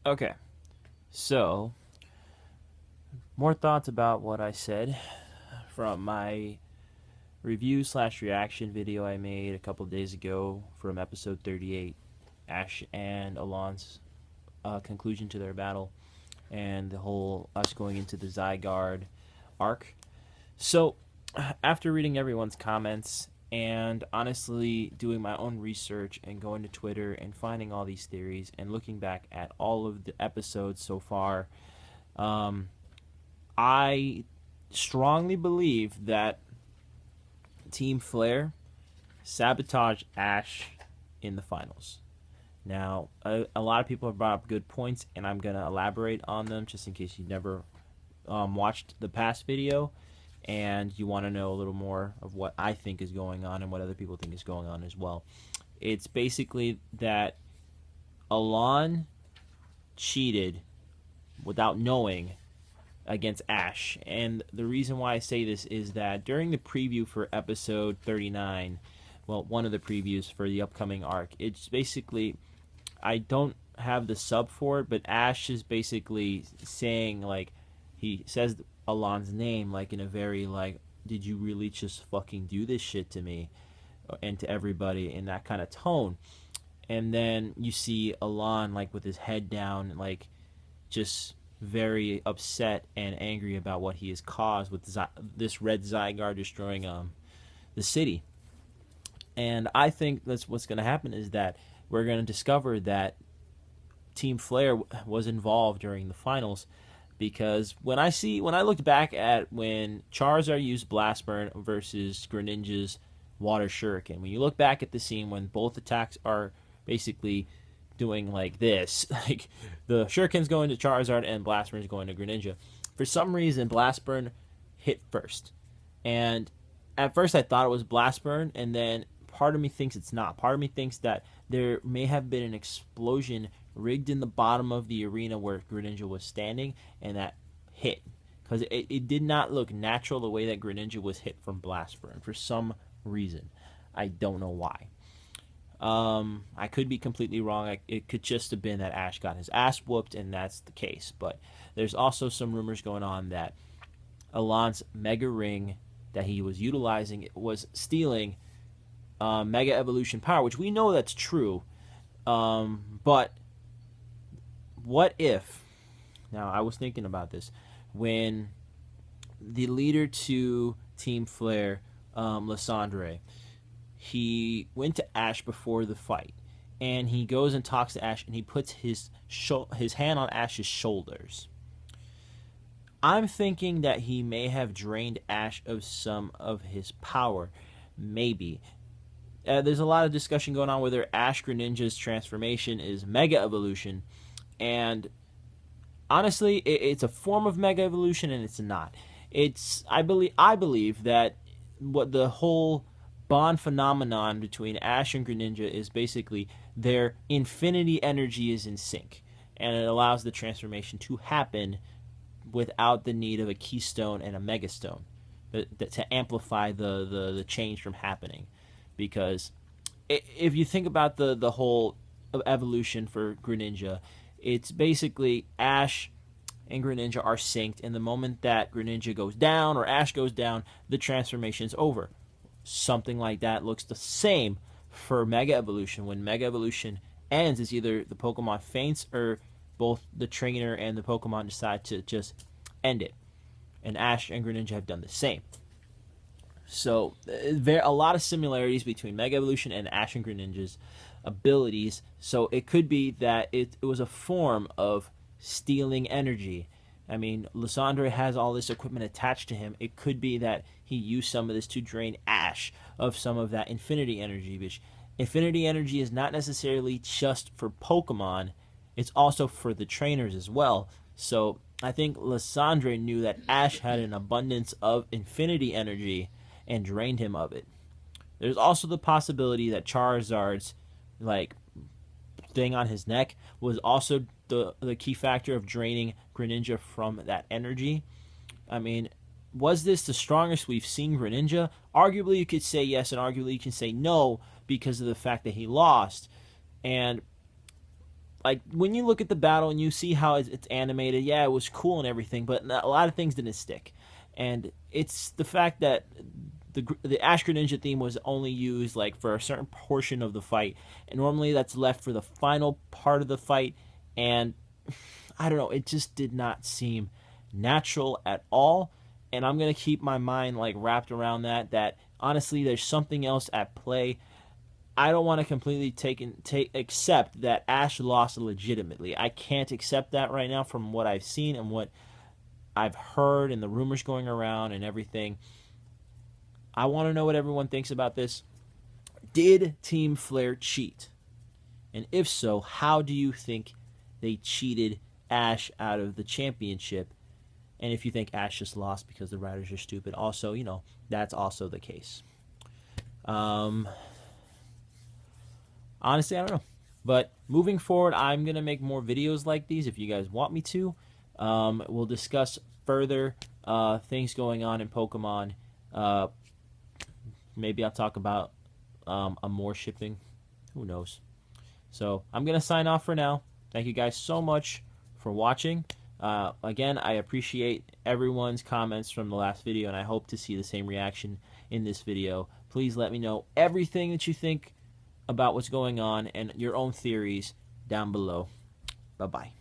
Okay, so more thoughts about what I said from my review slash reaction video I made a couple of days ago from episode 38, Ash and Alain's conclusion to their battle, and the whole us going into the Zygarde arc. So, after reading everyone's comments and honestly doing my own research and going to Twitter and finding all these theories and looking back at all of the episodes so far, um, I strongly believe that Team Flare sabotaged Ash in the finals. Now, a lot of people have brought up good points, and I'm going to elaborate on them just in case you never watched the past video and you want to know a little more of what I think is going on and what other people think is going on as well. It's basically that Alain cheated without knowing against Ash. And the reason why I say this is that during the preview for episode 39, well, one of the previews for the upcoming arc, it's basically, I don't have the sub for it, but Ash is basically saying, like, he says Alain's name, like, in a very, like, did you really just fucking do this shit to me? And to everybody in that kind of tone. And then you see Alain, like, with his head down, like, just very upset and angry about what he has caused with this red Zygarde destroying the city. And I think that's what's going to happen is that we're going to discover that Team Flare was involved during the finals, because when I looked back at when Charizard used Blast Burn versus Greninja's Water Shuriken, when you look back at the scene when both attacks are basically doing like this, like the Shuriken's going to Charizard and Blast Burn's going to Greninja. For some reason, Blast Burn hit first, and at first I thought it was Blast Burn, and then part of me thinks it's not. Part of me thinks that there may have been an explosion rigged in the bottom of the arena where Greninja was standing, and that hit, because it did not look natural the way that Greninja was hit from Blast Burn for some reason. I don't know why. I could be completely wrong. It could just have been that Ash got his ass whooped, and that's the case. But there's also some rumors going on that Alain's Mega Ring that he was utilizing was stealing Mega Evolution power, which we know that's true. But what if... Now, I was thinking about this. When the leader to Team Flare, Lysandre, he went to Ash before the fight, and he goes and talks to Ash, and he puts his hand on Ash's shoulders. I'm thinking that he may have drained Ash of some of his power, maybe. There's a lot of discussion going on whether Ash Greninja's transformation is Mega Evolution, and honestly, it's a form of Mega Evolution, and it's not. I believe that what the whole bond phenomenon between Ash and Greninja is basically their infinity energy is in sync, and it allows the transformation to happen without the need of a keystone and a megastone to amplify the change from happening. Because if you think about the whole evolution for Greninja, it's basically Ash and Greninja are synced, and the moment that Greninja goes down or Ash goes down, the transformation's over. Something like that looks the same for Mega Evolution. When Mega Evolution ends, it's either the Pokemon faints or both the trainer and the Pokemon decide to just end it. And Ash and Greninja have done the same. So there are a lot of similarities between Mega Evolution and Ash and Greninja's abilities. So it could be that it was a form of stealing energy. I mean, Lysandre has all this equipment attached to him. It could be that he used some of this to drain Ash of some of that infinity energy, which infinity energy is not necessarily just for Pokemon. It's also for the trainers as well. So I think Lysandre knew that Ash had an abundance of infinity energy and drained him of it. There's also the possibility that Charizard's like thing on his neck was also the key factor of draining Greninja from that energy. I mean, was this the strongest we've seen Greninja? Arguably you could say yes, and arguably you can say no because of the fact that he lost. And like when you look at the battle and you see how it's animated, yeah, it was cool and everything, but a lot of things didn't stick. And it's the fact that the Ash Greninja theme was only used like for a certain portion of the fight, and normally that's left for the final part of the fight. And I don't know, it just did not seem natural at all. And I'm gonna keep my mind like wrapped around that. That honestly, there's something else at play. I don't want to completely accept that Ash lost legitimately. I can't accept that right now from what I've seen and what I've heard and the rumors going around and everything. I want to know what everyone thinks about this. Did Team Flare cheat? And if so, how do you think they cheated Ash out of the championship? And if you think Ash just lost because the riders are stupid, also, that's also the case. Honestly, I don't know. But moving forward, I'm going to make more videos like these if you guys want me to. We'll discuss further things going on in Pokemon. Maybe I'll talk about a more shipping. Who knows? So I'm going to sign off for now. Thank you guys so much for watching. Again, I appreciate everyone's comments from the last video, and I hope to see the same reaction in this video. Please let me know everything that you think about what's going on and your own theories down below. Bye-bye.